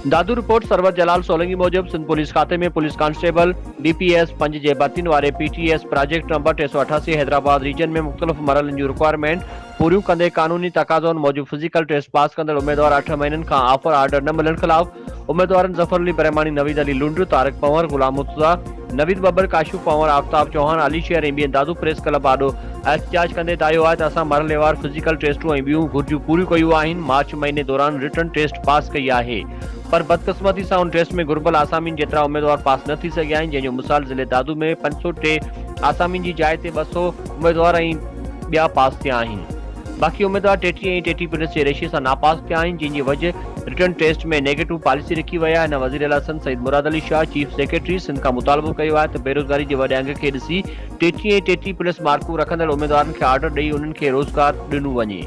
दादू report Sarwar Jalal Solanki मूजिब Sindh police खाते में पुलिस कांस्टेबल DPS 5 जे भर्तियुनि वारे PTS project number 388 Hyderabad region में मुख़्तलिफ़ मरहलनि जूं रिक्वायरमेंट पूरियूं कंदे कानूनी तकाज़नि मूजिब फिजिकल टेस्ट पास कंदड़ उम्मीदवार 8 महीननि खां ऑफर ऑर्डर न मिलण ख़िलाफ़ उम्मीदवारनि ज़फर अली बरहमानी, नवीद अली लुंड, तारिक पंवर, गुलाम मुर्तज़ा, नवीद बब्बर, काशिफ पंवर, आफ्ताब चौहान, अली शेर ऐं ॿियनि दादू प्रेस क्लब आॾो एहतजाज कंदे दायो आहे त असां मरहलेवार फिजिकल टेस्टूं ऐं ॿियूं घुर्जूं पूरियूं कयूं आहिनि। मार्च महीने दौरान रिटर्न टेस्ट पास कई आहे, पर बदकिस्मती सां उन टेस्ट में घुर्बल आसामियुनि जेतिरा उम्मीदवार पास न थी सघिया आहिनि, जंहिंजो मिसाल ज़िले दादू में 503 आसामियुनि जी जाइ ते 200 उम्मीदवार ऐं ॿिया पास थिया आहिनि। बाक़ी उम्मीदवार 33 ऐं 33+ जे रेशे सां नापास थिया आहिनि, जंहिंजी वजह रिटर्न टेस्ट में नेगेटिव पॉलिसी रखी वई आहे। हिन वज़ीर आला सिंध सईद मुराद अली शाह चीफ सेक्रेटरी सिंध खां मुतालबो कयो आहे त बेरोज़गारी जे वॾे अंग खे ॾिसी 33 ऐं 33+ मार्कूं रखंदड़ उम्मीदवारनि खे ऑर्डर ॾेई उन्हनि खे रोज़गार ॾिनो वञे।